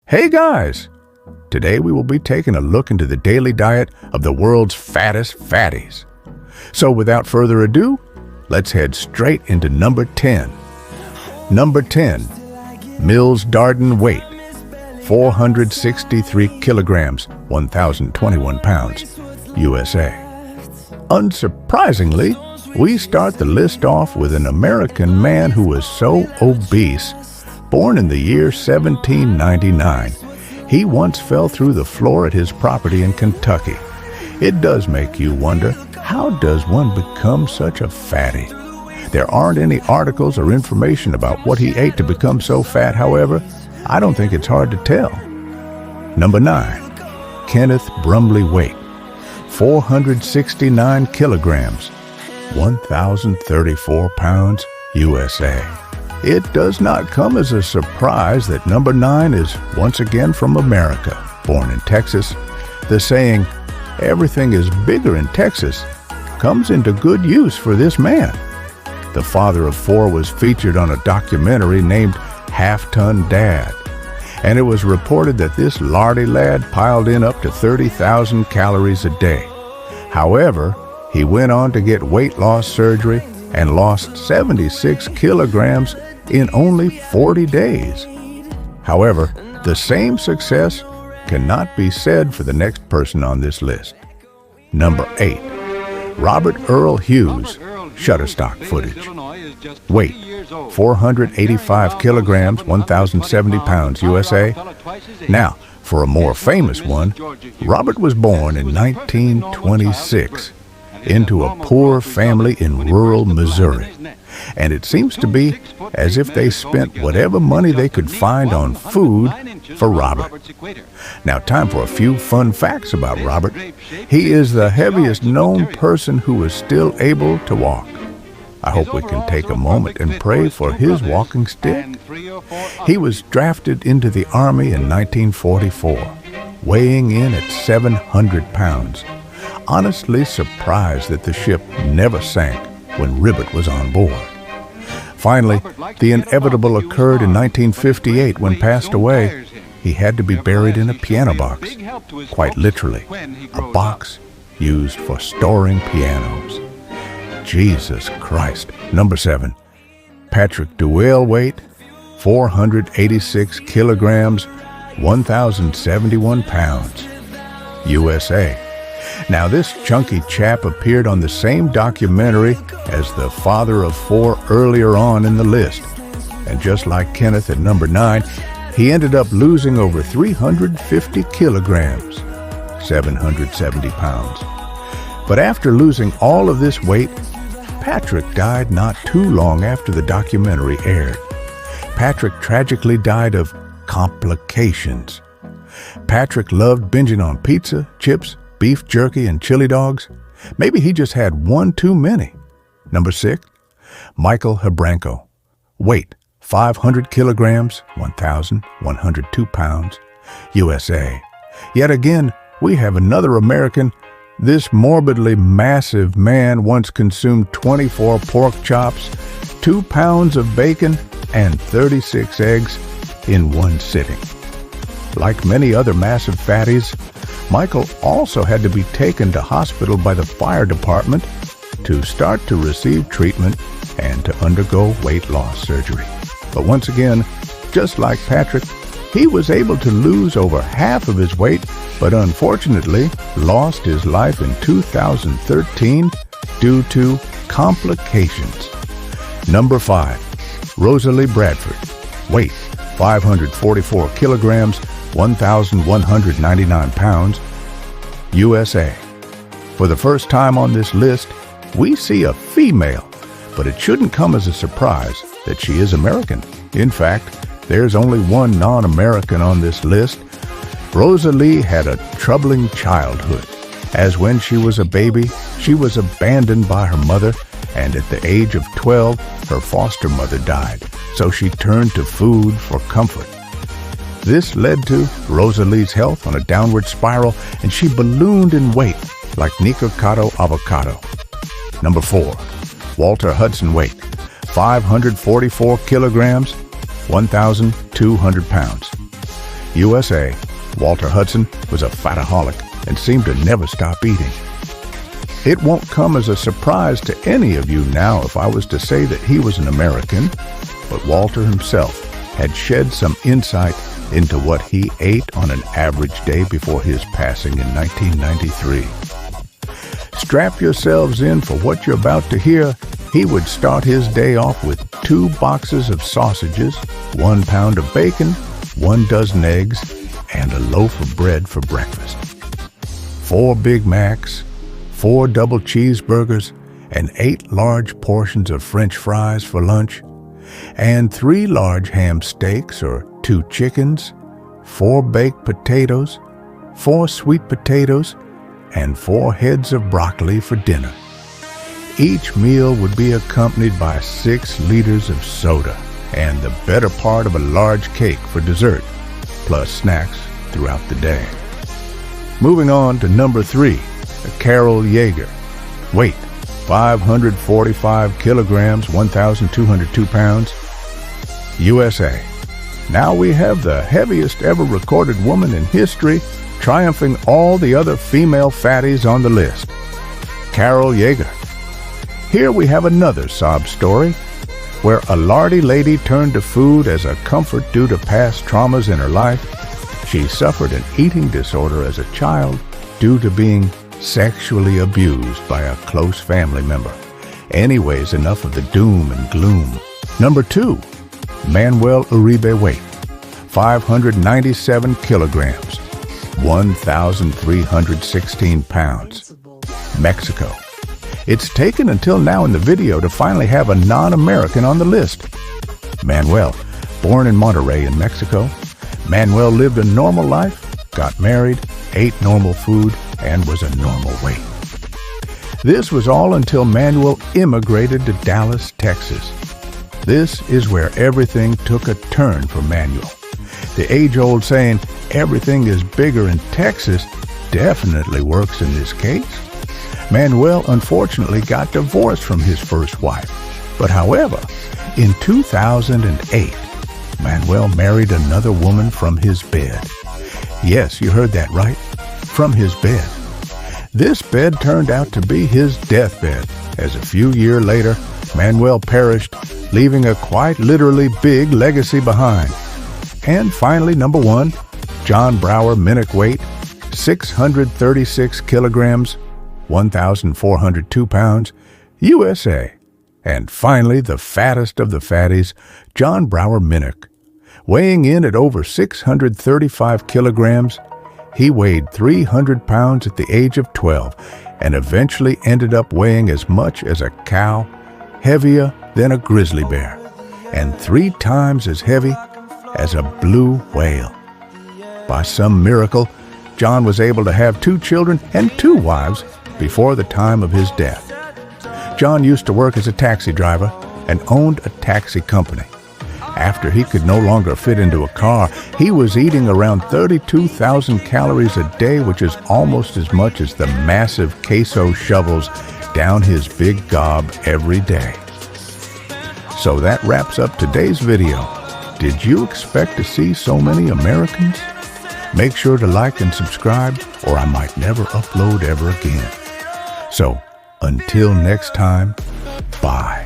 Hey guys! Today we will be taking a look into the daily diet of the world's fattest fatties. So without further ado, let's head straight into number 10. Number 10. Mills Darden weight, 463 kilograms, 1,021 pounds, USA. Unsurprisingly, we start the list off with an American man who was so obese. Born in the year 1799, he once fell through the floor at his property in Kentucky. It does make you wonder, how does one become such a fatty? There aren't any articles or information about what he ate to become so fat. However, I don't think it's hard to tell. Number 9. Kenneth Brumley weight, 469 kilograms, 1,034 pounds, USA. It does not come as a surprise that number 9 is once again from America, born in Texas. The saying, "Everything is bigger in Texas," comes into good use for this man. The father of 4 was featured on a documentary named Half-Ton Dad, and it was reported that this lardy lad piled in up to 30,000 calories a day. However, he went on to get weight loss surgery and lost 76 kilograms in only 40 days. However, the same success cannot be said for the next person on this list. Number 8. Robert Earl Hughes, Shutterstock footage. Weight, 485 kilograms, 1,070 pounds, USA. Now, for a more famous one, Robert was born in 1926 into a poor family in rural Missouri. And it seems to be as if they spent whatever money they could find on food for Robert. Now, time for a few fun facts about Robert. He is the heaviest known person who is still able to walk. I hope we can take a moment and pray for his walking stick. He was drafted into the Army in 1944, weighing in at 700 pounds. Honestly surprised that the ship never sank when Ribbit was on board. Finally, the inevitable occurred in 1958 when passed away. He had to be buried in a piano box, quite literally, a box used for storing pianos. Jesus Christ. Number 7. Patrick Duell weight, 486 kilograms, 1,071 pounds, USA. Now, this chunky chap appeared on the same documentary as the father of 4 earlier on in the list. And just like Kenneth at number 9, he ended up losing over 350 kilograms, 770 pounds. But after losing all of this weight, Patrick died not too long after the documentary aired. Patrick tragically died of complications. Patrick loved binging on pizza, chips, beef jerky, and chili dogs. Maybe he just had one too many. Number 6. Michael Hebranko. Weight, 500 kilograms, 1,102 pounds, USA. Yet again, we have another American. This morbidly massive man once consumed 24 pork chops, 2 pounds of bacon, and 36 eggs in one sitting. Like many other massive fatties, Michael also had to be taken to hospital by the fire department to start to receive treatment and to undergo weight loss surgery. But once again, just like Patrick, he was able to lose over half of his weight, but unfortunately lost his life in 2013 due to complications. Number 5. Rosalie Bradford. Weight, 544 kilograms, 1,199 pounds, USA. For the first time on this list, we see a female, but it shouldn't come as a surprise that she is American. In fact, there's only one non-American on this list. Rosalie had a troubling childhood, as when she was a baby, she was abandoned by her mother, and at the age of 12, her foster mother died, so she turned to food for comfort. This led to Rosalie's health on a downward spiral, and she ballooned in weight like Nikocado avocado. Number 4. Walter Hudson weight, 544 kilograms, 1,200 pounds. USA. Walter Hudson was a fataholic and seemed to never stop eating. It won't come as a surprise to any of you now if I was to say that he was an American, but Walter himself had shed some insight into what he ate on an average day before his passing in 1993. Strap yourselves in for what you're about to hear. He would start his day off with 2 boxes of sausages, 1 pound of bacon, 1 dozen eggs, and a loaf of bread for breakfast. 4 Big Macs, 4 double cheeseburgers, and 8 large portions of French fries for lunch, and 3 large ham steaks or 2 chickens, 4 baked potatoes, 4 sweet potatoes, and 4 heads of broccoli for dinner. Each meal would be accompanied by 6 liters of soda and the better part of a large cake for dessert, plus snacks throughout the day. Moving on to number 3, Carol Yeager. Weight, 545 kilograms, 1,202 pounds, USA. Now we have the heaviest ever recorded woman in history, triumphing all the other female fatties on the list. Carol Yeager. Here we have another sob story, where a lardy lady turned to food as a comfort due to past traumas in her life. She suffered an eating disorder as a child due to being sexually abused by a close family member. Anyways, enough of the doom and gloom. Number 2, Manuel Uribe. Weight, 597 kilograms, 1,316 pounds, Mexico. It's taken until now in the video to finally have a non-American on the list. Manuel, born in Monterrey in Mexico, Manuel lived a normal life, got married, ate normal food, and was a normal weight. This was all until Manuel immigrated to Dallas, Texas. This is where everything took a turn for Manuel. The age-old saying, everything is bigger in Texas, definitely works in this case. Manuel unfortunately got divorced from his first wife. But however, in 2008, Manuel married another woman from his bed. Yes, you heard that right, from his bed. This bed turned out to be his deathbed, as a few years later, Manuel perished, leaving a quite literally big legacy behind. And finally, number 1, John Brower Minnick. Weight, 636 kilograms, 1,402 pounds, USA. And finally, the fattest of the fatties, John Brower Minnick. Weighing in at over 635 kilograms, he weighed 300 pounds at the age of 12 and eventually ended up weighing as much as a cow, heavier than a grizzly bear, and 3 times as heavy as a blue whale. By some miracle, John was able to have 2 children and 2 wives before the time of his death. John used to work as a taxi driver and owned a taxi company. After he could no longer fit into a car, he was eating around 32,000 calories a day, which is almost as much as the massive queso shovels down his big gob every day. So that wraps up today's video. Did you expect to see so many Americans? Make sure to like and subscribe, or I might never upload ever again. So, until next time, bye.